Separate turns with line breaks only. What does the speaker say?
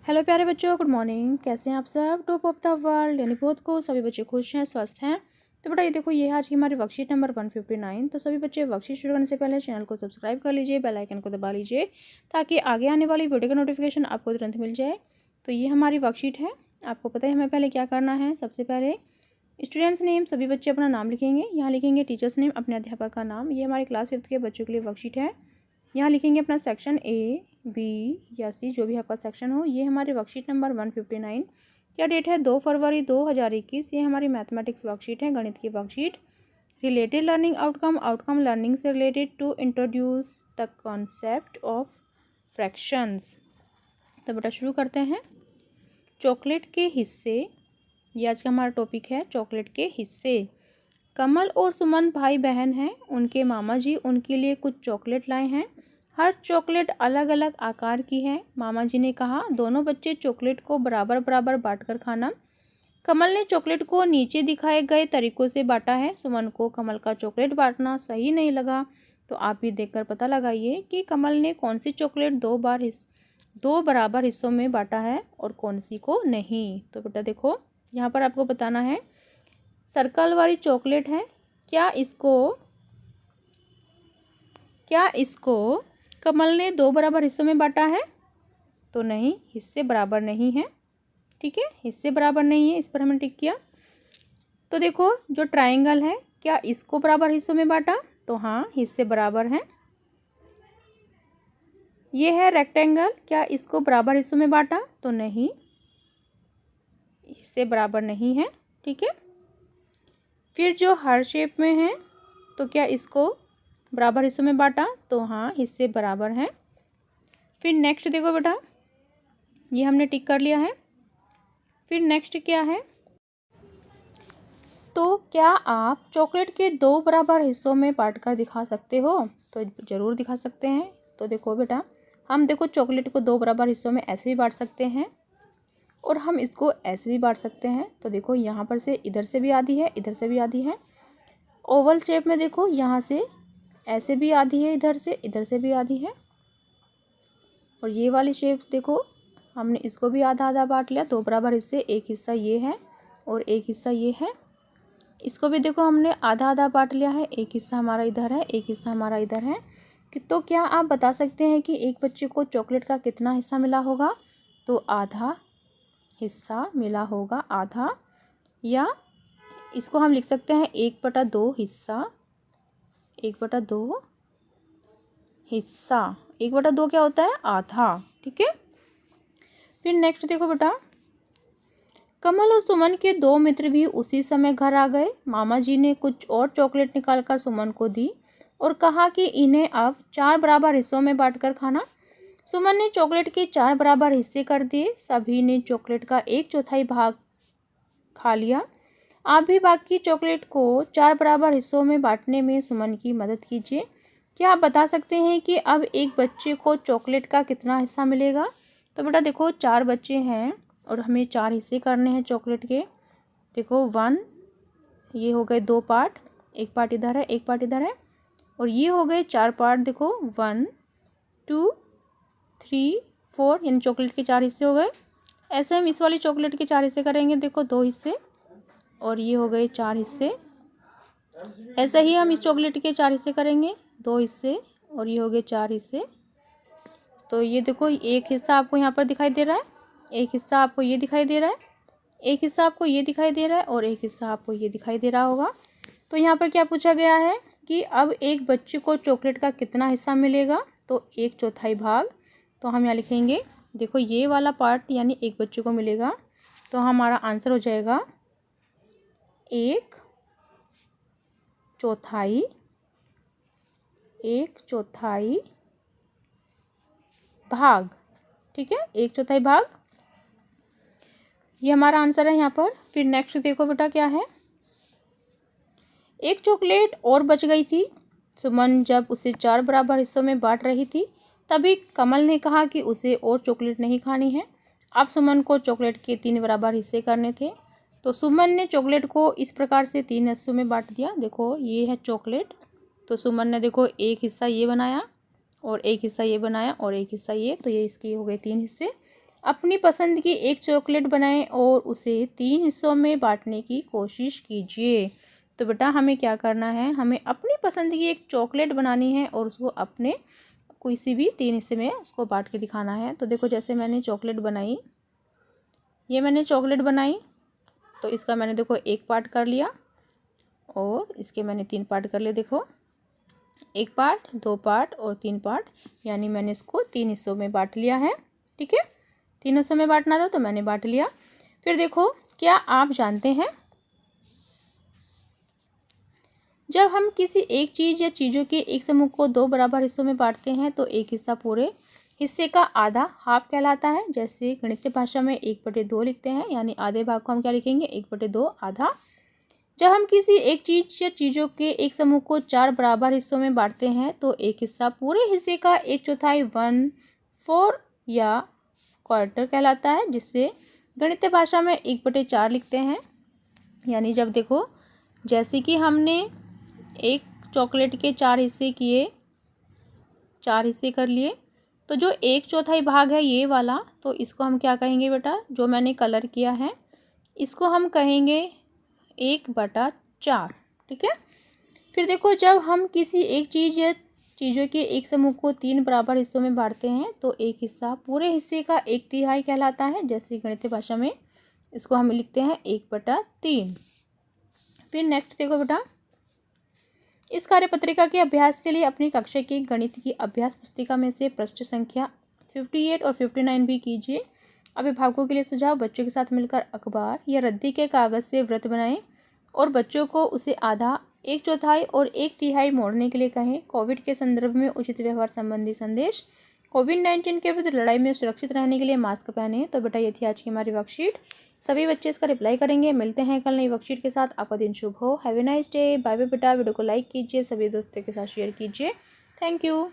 Hello प्यारे बच्चों, good morning. कैसे हैं आप सब? टॉप ऑफ द वर्ल्ड यानी बहुत को सभी बच्चे खुश हैं, स्वस्थ हैं। तो बेटा ये देखो, ये है आज की हमारी वर्कशीट नंबर 159। तो सभी बच्चे वर्कशीट शुरू करने से पहले चैनल को सब्सक्राइब कर लीजिए, बेल आइकन को दबा लीजिए ताकि आगे आने वाली वीडियो का नोटिफिकेशन आपको तुरंत मिल जाए। तो ये हमारी वर्कशीट है। आपको पता है हमें पहले क्या करना है। सबसे पहले स्टूडेंट्स नेम, सभी बच्चे अपना नाम लिखेंगे। यहाँ लिखेंगे टीचर्स नेम, अपने अध्यापक का नाम। ये हमारी क्लास 5th के बच्चों के लिए वर्कशीट है। यहाँ लिखेंगे अपना सेक्शन ए, बी या सी, जो भी आपका सेक्शन हो। ये हमारी वर्कशीट नंबर 159। क्या डेट है? 2 फरवरी 2021। ये हमारी मैथमेटिक्स वर्कशीट है, गणित की worksheet. Related learning outcome, outcome learning से related to introduce the concept of fractions. तो बेटा शुरू करते हैं। चॉकलेट के हिस्से, ये आज का हमारा टॉपिक है, चॉकलेट के हिस्से। कमल और सुमन भाई बहन हैं। उनके मामा जी उनके लिए कुछ चॉकलेट लाए हैं। हर चॉकलेट अलग अलग आकार की है। मामा जी ने कहा, दोनों बच्चे चॉकलेट को बराबर बराबर बांटकर खाना। कमल ने चॉकलेट को नीचे दिखाए गए तरीकों से बांटा है। सुमन को कमल का चॉकलेट बांटना सही नहीं लगा। तो आप भी देखकर पता लगाइए कि कमल ने कौन सी चॉकलेट दो बराबर हिस्सों में बांटा है और कौन सी को नहीं। तो बेटा देखो, यहाँ पर आपको बताना है, सर्कल वाली चॉकलेट है। क्या इसको कमल ने 2 बराबर हिस्सों में बांटा है? तो नहीं, हिस्से बराबर नहीं है। ठीक है, हिस्से बराबर नहीं है, इस पर हमने टिक किया। तो देखो, जो ट्रायंगल है, क्या इसको बराबर हिस्सों में बांटा? तो हाँ, हिस्से बराबर हैं। ये है रेक्टेंगल, क्या इसको बराबर हिस्सों में बांटा? तो नहीं, हिस्से बराबर नहीं है। ठीक है, फिर जो हार्ट शेप में है, तो क्या इसको बराबर हिस्सों में बांटा? तो हाँ, हिस्से बराबर हैं। फिर नेक्स्ट देखो बेटा, ये हमने टिक कर लिया है। फिर नेक्स्ट क्या है? तो क्या आप चॉकलेट के 2 बराबर हिस्सों में बांट कर दिखा सकते हो? तो ज़रूर दिखा सकते हैं। तो देखो बेटा, हम देखो चॉकलेट को 2 बराबर हिस्सों में ऐसे भी बांट सकते हैं और हम इसको ऐसे भी बांट सकते हैं। तो देखो, यहाँ पर से इधर से भी आधी है, इधर से भी आधी है। ओवल शेप में देखो, यहाँ से ऐसे भी आधी है, इधर से भी आधी है। और ये वाली शेप देखो, हमने इसको भी आधा आधा बांट लिया, 2 बराबर हिस्से। एक हिस्सा ये है और एक हिस्सा ये है। इसको भी देखो, हमने आधा आधा बांट लिया है, एक हिस्सा हमारा इधर है, एक हिस्सा हमारा इधर है। तो क्या आप बता सकते हैं कि एक बच्चे को चॉकलेट का कितना हिस्सा मिला होगा? तो आधा हिस्सा मिला होगा, आधा। या इसको हम लिख सकते हैं 1/2 हिस्सा, 1/2 हिस्सा। 1/2 क्या होता है? आधा। ठीक है, फिर नेक्स्ट देखो बेटा, कमल और सुमन के 2 मित्र भी उसी समय घर आ गए। मामा जी ने कुछ और चॉकलेट निकालकर सुमन को दी और कहा कि इन्हें अब 4 बराबर हिस्सों में बांटकर खाना। सुमन ने चॉकलेट के 4 बराबर हिस्से कर दिए। सभी ने चॉकलेट का 1/4 भाग खा लिया। आप भी बाकी चॉकलेट को 4 बराबर हिस्सों में बांटने में सुमन की मदद कीजिए। क्या आप बता सकते हैं कि अब एक बच्चे को चॉकलेट का कितना हिस्सा मिलेगा? तो बेटा देखो, 4 बच्चे हैं और हमें 4 हिस्से करने हैं चॉकलेट के। देखो 1, ये हो गए 2 पार्ट, एक पार्ट इधर है, एक पार्ट इधर है। और ये हो गए 4 पार्ट। देखो 1 2 3 4, यानी चॉकलेट के 4 हिस्से हो गए। ऐसे हम इस वाली चॉकलेट के 4 हिस्से करेंगे। देखो 2 हिस्से और ये हो गए 4 हिस्से। ऐसे ही हम इस चॉकलेट के 4 हिस्से करेंगे, 2 हिस्से और ये हो गए 4 हिस्से। तो ये देखो, एक हिस्सा आपको यहाँ पर दिखाई दे रहा है, एक हिस्सा आपको ये दिखाई दे रहा है, एक हिस्सा आपको ये दिखाई दे रहा है और एक हिस्सा आपको ये दिखाई दे रहा होगा। तो यहाँ पर क्या पूछा गया है कि अब एक बच्चे को चॉकलेट का कितना हिस्सा मिलेगा? तो 1/4 भाग। तो हम यहाँ लिखेंगे, देखो ये वाला पार्ट यानी एक बच्चे को मिलेगा। तो हमारा आंसर हो जाएगा 1/4, 1/4 भाग। ठीक है, 1/4 भाग, ये हमारा आंसर है यहाँ पर। फिर नेक्स्ट देखो बेटा, क्या है? एक चॉकलेट और बच गई थी। सुमन जब उसे 4 बराबर हिस्सों में बांट रही थी, तभी कमल ने कहा कि उसे और चॉकलेट नहीं खानी है। अब सुमन को चॉकलेट के 3 बराबर हिस्से करने थे। तो सुमन ने चॉकलेट को इस प्रकार से 3 हिस्सों में बांट दिया। देखो ये है चॉकलेट, तो सुमन ने देखो एक हिस्सा ये बनाया और एक हिस्सा ये बनाया और एक हिस्सा ये, तो ये इसकी हो गए 3 हिस्से। अपनी पसंद की एक चॉकलेट बनाएं और उसे 3 हिस्सों में बांटने की कोशिश कीजिए। तो बेटा हमें क्या करना है, हमें अपनी पसंद की एक चॉकलेट बनानी है और उसको अपने किसी भी 3 हिस्से में उसको बांट के दिखाना है। तो देखो जैसे मैंने चॉकलेट बनाई, ये मैंने चॉकलेट बनाई, तो इसका मैंने देखो एक पार्ट कर लिया और इसके मैंने 3 पार्ट कर लिए। देखो 1 पार्ट, 2 पार्ट और 3 पार्ट, यानी मैंने इसको 3 हिस्सों में बांट लिया है। ठीक है, 3 हिस्सों में बांटना था तो मैंने बांट लिया। फिर देखो, क्या आप जानते हैं जब हम किसी एक चीज़ या चीज़ों के एक समूह को 2 बराबर हिस्सों में बांटते हैं तो एक हिस्सा पूरे हिस्से का आधा हाफ कहलाता है। जैसे गणितीय भाषा में 1/2 लिखते हैं, यानी आधे भाग को हम क्या लिखेंगे, 1/2 आधा। जब हम किसी एक चीज़ या चीज़ों के एक समूह को 4 बराबर हिस्सों में बांटते हैं तो एक हिस्सा पूरे हिस्से का 1/4 1/4 या क्वार्टर कहलाता है, जिससे गणितीय भाषा में 1/4 लिखते हैं। यानी जब देखो, जैसे कि हमने एक चॉकलेट के 4 हिस्से किए, 4 हिस्से कर लिए, तो जो 1/4 भाग है ये वाला, तो इसको हम क्या कहेंगे बेटा, जो मैंने कलर किया है इसको हम कहेंगे 1/4। ठीक है। फिर देखो, जब हम किसी एक चीज़ या चीज़ों के एक समूह को 3 बराबर हिस्सों में बांटते हैं तो एक हिस्सा पूरे हिस्से का 1/3 कहलाता है। जैसे गणितीय भाषा में इसको हम लिखते हैं 1/3। फिर नेक्स्ट देखो बेटा, इस कार्यपत्रिका के अभ्यास के लिए अपनी कक्षा की गणित की अभ्यास पुस्तिका में से पृष्ठ संख्या 58 और 59 भी कीजिए। अभिभावकों के लिए सुझाव, बच्चों के साथ मिलकर अखबार या रद्दी के कागज़ से वृत्त बनाएं और बच्चों को उसे आधा, 1/4 और 1/3 मोड़ने के लिए कहें। कोविड के संदर्भ में उचित व्यवहार संबंधी संदेश, कोविड-19 के विरुद्ध लड़ाई में सुरक्षित रहने के लिए मास्क पहने। तो बेटा ये थी आज की हमारी वर्कशीट। सभी बच्चे इसका रिप्लाई करेंगे। मिलते हैं कल नई वर्कशीट के साथ। आपका दिन शुभ हो। Have a nice day. Bye bye बेटा। वीडियो को लाइक कीजिए, सभी दोस्तों के साथ शेयर कीजिए। Thank you.